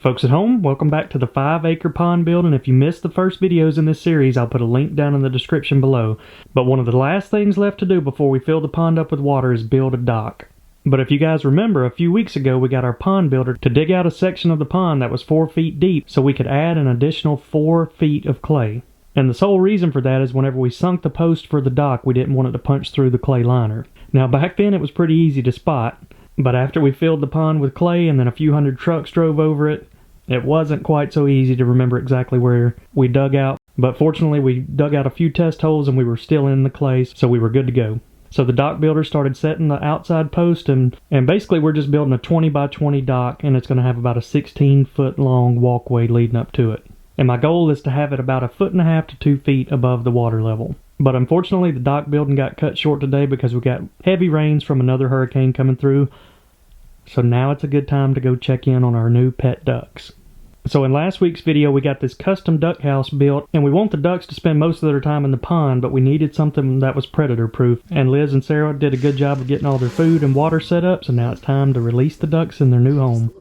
Folks at home, welcome back to the 5-acre pond build, and if you missed the first videos in this series, I'll put a link down in the description below. But one of the last things left to do before we fill the pond up with water is build a dock. But if you guys remember, a few weeks ago we got our pond builder to dig out a section of the pond that was 4 feet deep so we could add an additional 4 feet of clay. And the sole reason for that is whenever we sunk the post for the dock, we didn't want it to punch through the clay liner. Now back then it was pretty easy to spot, but after we filled the pond with clay and then a few hundred trucks drove over it, it wasn't quite so easy to remember exactly where we dug out. But fortunately we dug out a few test holes and we were still in the clay, so we were good to go. So the dock builder started setting the outside post, and basically we're just building a 20 by 20 dock, and it's going to have about a 16-foot long walkway leading up to it. And my goal is to have it about 1.5 feet to 2 feet above the water level. But unfortunately the dock building got cut short today because we got heavy rains from another hurricane coming through. So now it's a good time to go check in on our new pet ducks. So in last week's video we got this custom duck house built, and we want the ducks to spend most of their time in the pond, but we needed something that was predator proof. And Liz and Sarah did a good job of getting all their food and water set up, so now it's time to release the ducks in their new home.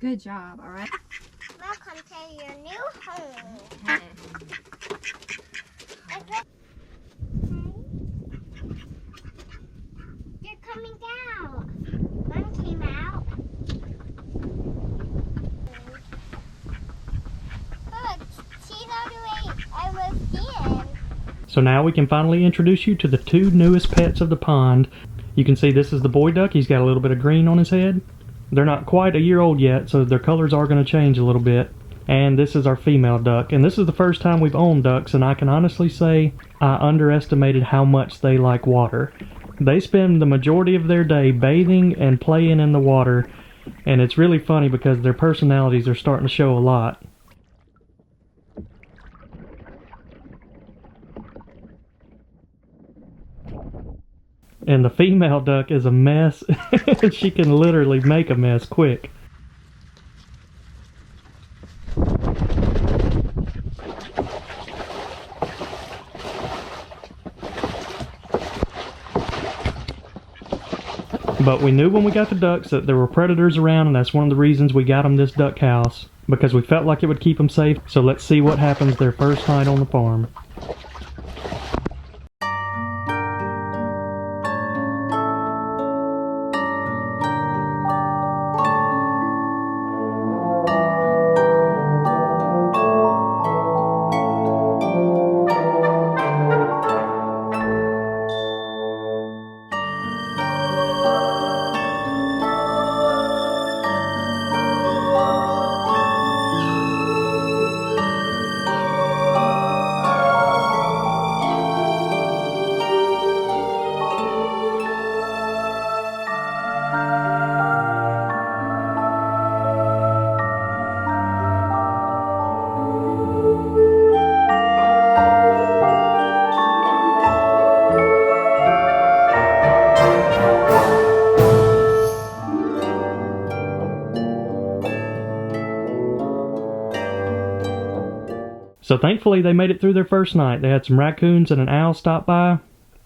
Good job, alright? Welcome to your new home. They're coming out. One came out. Look, she's all the way I was in. So now we can finally introduce you to the two newest pets of the pond. You can see this is the boy duck. He's got a little bit of green on his head. They're not quite a year old yet, so their colors are going to change a little bit. And this is our female duck. And this is the first time we've owned ducks, and I can honestly say I underestimated how much they like water. They spend the majority of their day bathing and playing in the water, and it's really funny because their personalities are starting to show a lot. And the female duck is a mess. She can literally make a mess quick. But we knew when we got the ducks that there were predators around, and that's one of the reasons we got them this duck house, because we felt like it would keep them safe. So let's see what happens their first night on the farm. So thankfully they made it through their first night. They had some raccoons and an owl stop by,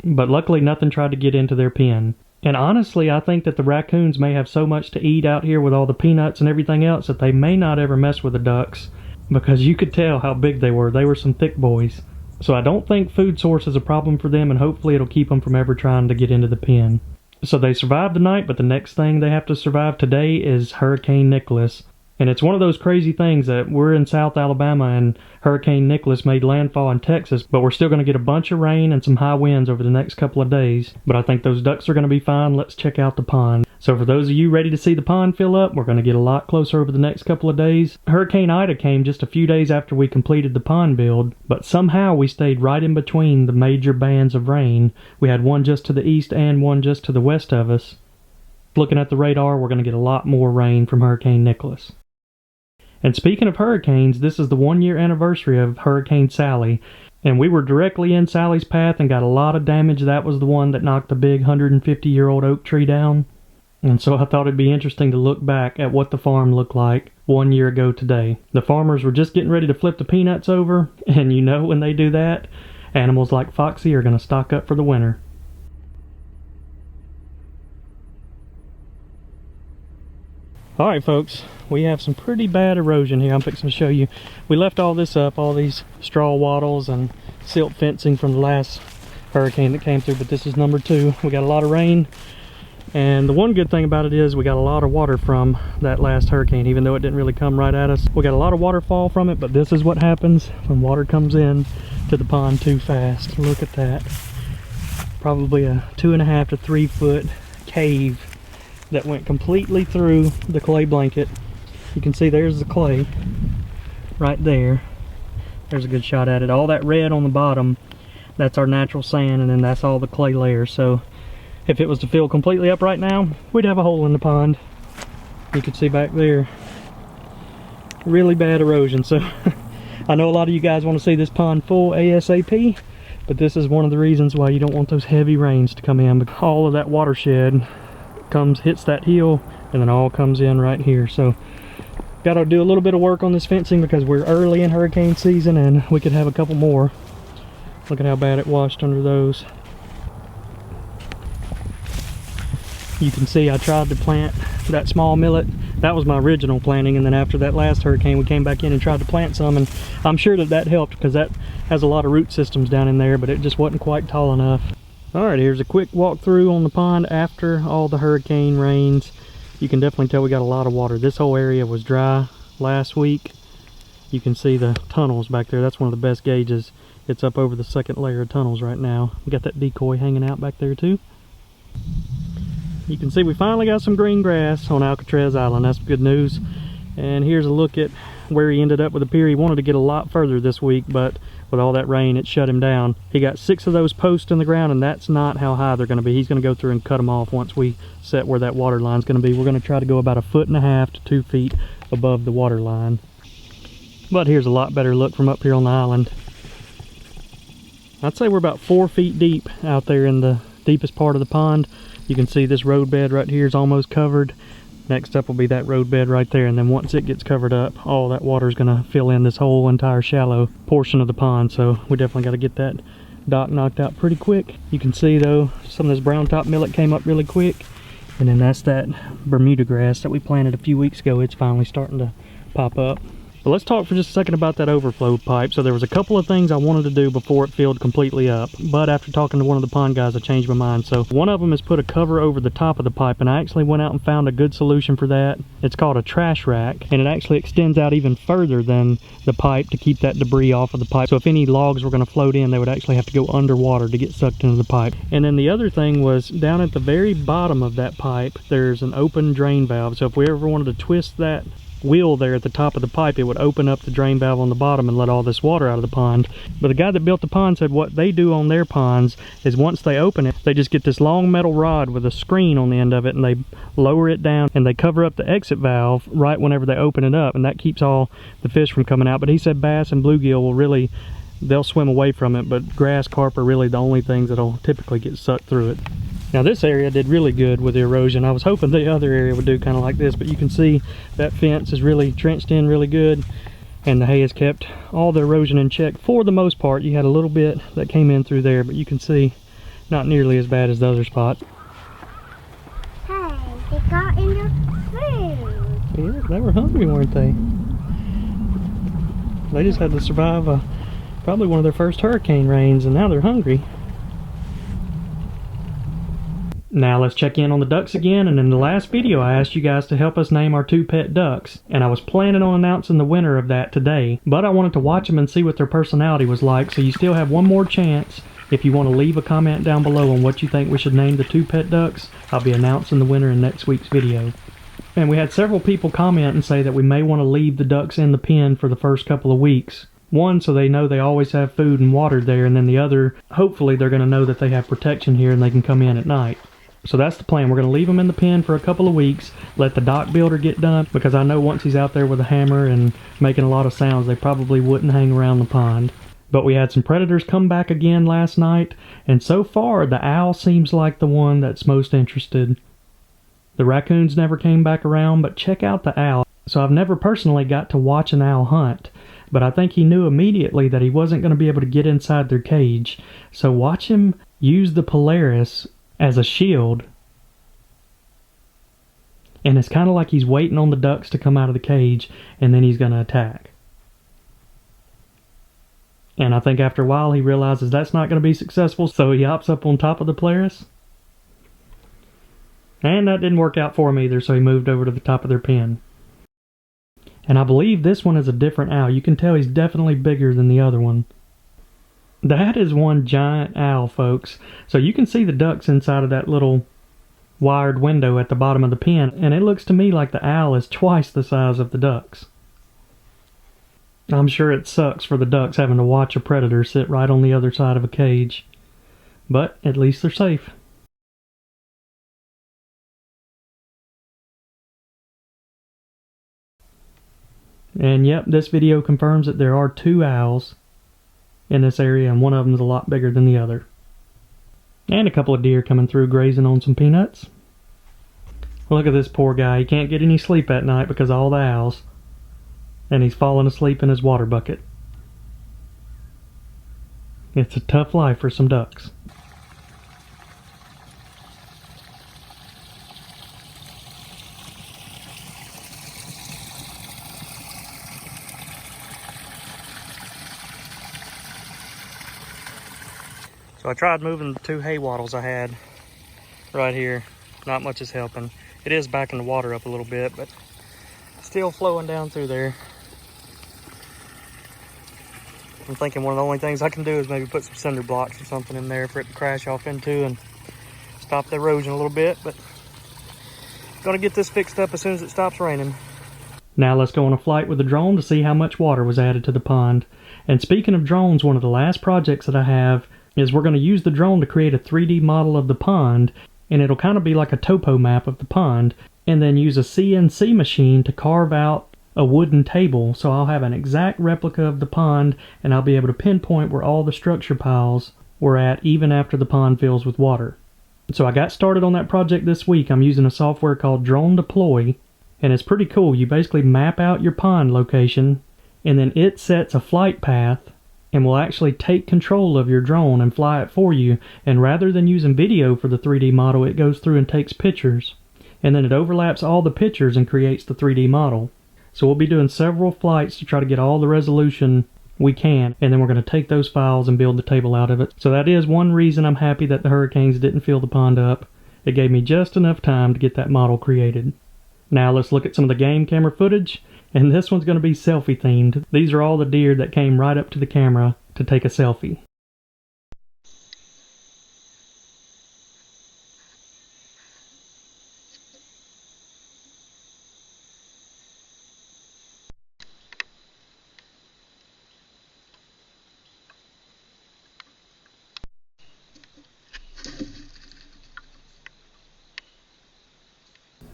but luckily nothing tried to get into their pen. And honestly, I think that the raccoons may have so much to eat out here with all the peanuts and everything else that they may not ever mess with the ducks, because you could tell how big they were. They were some thick boys. So I don't think food source is a problem for them, and hopefully it'll keep them from ever trying to get into the pen. So they survived the night, but the next thing they have to survive today is Hurricane Nicholas. And it's one of those crazy things that we're in South Alabama and Hurricane Nicholas made landfall in Texas, but we're still going to get a bunch of rain and some high winds over the next couple of days. But I think those ducks are going to be fine. Let's check out the pond. So for those of you ready to see the pond fill up, we're going to get a lot closer over the next couple of days. Hurricane Ida came just a few days after we completed the pond build, but somehow we stayed right in between the major bands of rain. We had one just to the east and one just to the west of us. Looking at the radar, we're going to get a lot more rain from Hurricane Nicholas. And speaking of hurricanes, this is the 1-year anniversary of Hurricane Sally, and we were directly in Sally's path and got a lot of damage. That was the one that knocked the big 150-year-old oak tree down. And so I thought it'd be interesting to look back at what the farm looked like 1 year ago today. The farmers were just getting ready to flip the peanuts over, and you know when they do that, animals like Foxy are going to stock up for the winter. Alright folks, we have some pretty bad erosion here. I'm fixing to show you. We left all this up, all these straw wattles and silt fencing from the last hurricane that came through, but this is number 2. We got a lot of rain, and the one good thing about it is we got a lot of water from that last hurricane, even though it didn't really come right at us. We got a lot of waterfall from it, but this is what happens when water comes in to the pond too fast. Look at that. Probably a 2.5 to 3 foot cave that went completely through the clay blanket. You can see there's the clay right there. There's a good shot at it. All that red on the bottom, that's our natural sand, and then that's all the clay layers. So if it was to fill completely up right now, we'd have a hole in the pond. You can see back there, really bad erosion. So I know a lot of you guys want to see this pond full ASAP, but this is one of the reasons why you don't want those heavy rains to come in. All of that watershed hits that hill, and then all comes in right here. So got to do a little bit of work on this fencing because we're early in hurricane season and we could have a couple more. Look at how bad it washed under those. You can see I tried to plant that small millet. That was my original planting, and then after that last hurricane we came back in and tried to plant some, and I'm sure that helped because that has a lot of root systems down in there, but it just wasn't quite tall enough. Alright, here's a quick walkthrough on the pond after all the hurricane rains. You can definitely tell we got a lot of water. This whole area was dry last week. You can see the tunnels back there. That's one of the best gauges. It's up over the second layer of tunnels right now. We got that decoy hanging out back there too. You can see we finally got some green grass on Alcatraz Island. That's good news. And here's a look at where he ended up with the pier. He wanted to get a lot further this week, but with all that rain, it shut him down. He got 6 of those posts in the ground, and that's not how high they're going to be. He's going to go through and cut them off once we set where that water line's going to be. We're going to try to go about 1.5 to 2 feet above the water line. But here's a lot better look from up here on the island. I'd say we're about 4 feet deep out there in the deepest part of the pond. You can see this roadbed right here is almost covered. Next up will be that roadbed right there, and then once it gets covered up, all that water is going to fill in this whole entire shallow portion of the pond. So we definitely got to get that dock knocked out pretty quick. You can see though, some of this brown top millet came up really quick, and then that's that Bermuda grass that we planted a few weeks ago. It's finally starting to pop up. But let's talk for just a second about that overflow pipe. So there was a couple of things I wanted to do before it filled completely up, but after talking to one of the pond guys, I changed my mind. So one of them is put a cover over the top of the pipe, and I actually went out and found a good solution for that. It's called a trash rack, and it actually extends out even further than the pipe to keep that debris off of the pipe. So if any logs were going to float in, they would actually have to go underwater to get sucked into the pipe. And then the other thing was, down at the very bottom of that pipe, there's an open drain valve. So if we ever wanted to twist that wheel there at the top of the pipe, it would open up the drain valve on the bottom and let all this water out of the pond. But the guy that built the pond said what they do on their ponds is once they open it, they just get this long metal rod with a screen on the end of it, and they lower it down and they cover up the exit valve right whenever they open it up, and that keeps all the fish from coming out. But he said bass and bluegill will really, they'll swim away from it, but grass carp are really the only things that'll typically get sucked through it. Now this area did really good with the erosion. I was hoping the other area would do kind of like this, but you can see that fence is really trenched in really good, and the hay has kept all the erosion in check for the most part. You had a little bit that came in through there, but you can see not nearly as bad as the other spots. Hey, they got in their food. Yeah, they were hungry, weren't they? They just had to survive probably one of their first hurricane rains, and now they're hungry. Now let's check in on the ducks again, and in the last video I asked you guys to help us name our 2 pet ducks, and I was planning on announcing the winner of that today, but I wanted to watch them and see what their personality was like, so you still have one more chance. If you want to leave a comment down below on what you think we should name the 2 pet ducks, I'll be announcing the winner in next week's video. And we had several people comment and say that we may want to leave the ducks in the pen for the first couple of weeks. One, so they know they always have food and water there, and then the other, hopefully they're going to know that they have protection here and they can come in at night. So that's the plan. We're going to leave them in the pen for a couple of weeks, let the dock builder get done, because I know once he's out there with a hammer and making a lot of sounds, they probably wouldn't hang around the pond. But we had some predators come back again last night, and so far the owl seems like the one that's most interested. The raccoons never came back around, but check out the owl. So I've never personally got to watch an owl hunt, but I think he knew immediately that he wasn't going to be able to get inside their cage. So watch him use the Polaris as a shield And it's kind of like he's waiting on the ducks to come out of the cage, and then he's going to attack. And I think after a while he realizes that's not going to be successful, so he hops up on top of the Polaris. And that didn't work out for him either, so he moved over to the top of their pen. And I believe this one is a different owl. You can tell he's definitely bigger than the other one. That is one giant owl, folks. So you can see the ducks inside of that little wired window at the bottom of the pen, and it looks to me like the owl is twice the size of the ducks. I'm sure it sucks for the ducks having to watch a predator sit right on the other side of a cage. But at least they're safe. And yep, this video confirms that there are 2 owls in this area, and one of them is a lot bigger than the other. And a couple of deer coming through grazing on some peanuts. Look at this poor guy. He can't get any sleep at night because of all the owls. And he's falling asleep in his water bucket. It's a tough life for some ducks. So I tried moving the 2 hay wattles I had right here. Not much is helping. It is backing the water up a little bit, but still flowing down through there. I'm thinking one of the only things I can do is maybe put some cinder blocks or something in there for it to crash off into and stop the erosion a little bit, but gonna get this fixed up as soon as it stops raining. Now let's go on a flight with the drone to see how much water was added to the pond. And speaking of drones, one of the last projects that I have is we're going to use the drone to create a 3D model of the pond, and it'll kind of be like a topo map of the pond, and then use a CNC machine to carve out a wooden table, so I'll have an exact replica of the pond, and I'll be able to pinpoint where all the structure piles were at even after the pond fills with water. So I got started on that project this week. I'm using a software called Drone Deploy, and it's pretty cool. You basically map out your pond location, and then it sets a flight path and will actually take control of your drone and fly it for you. And rather than using video for the 3D model, it goes through and takes pictures, and then it overlaps all the pictures and creates the 3D model. So we'll be doing several flights to try to get all the resolution we can, and then we're going to take those files and build the table out of it. So that is one reason I'm happy that the hurricanes didn't fill the pond up. It gave me just enough time to get that model created. Now let's look at some of the game camera footage, and this one's going to be selfie themed. These are all the deer that came right up to the camera to take a selfie.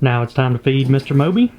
Now it's time to feed Mr. Moby.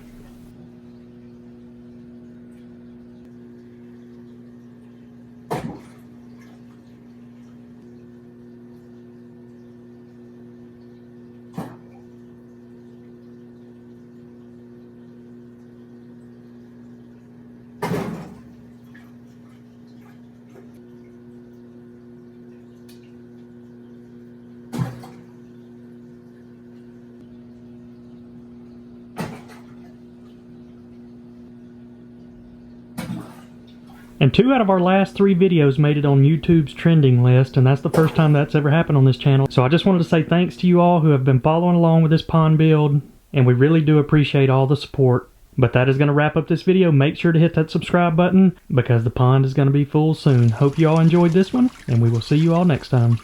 And 2 out of our last 3 videos made it on YouTube's trending list, and that's the first time that's ever happened on this channel. So I just wanted to say thanks to you all who have been following along with this pond build, and we really do appreciate all the support. But that is going to wrap up this video. Make sure to hit that subscribe button because the pond is going to be full soon. Hope you all enjoyed this one, and we will see you all next time.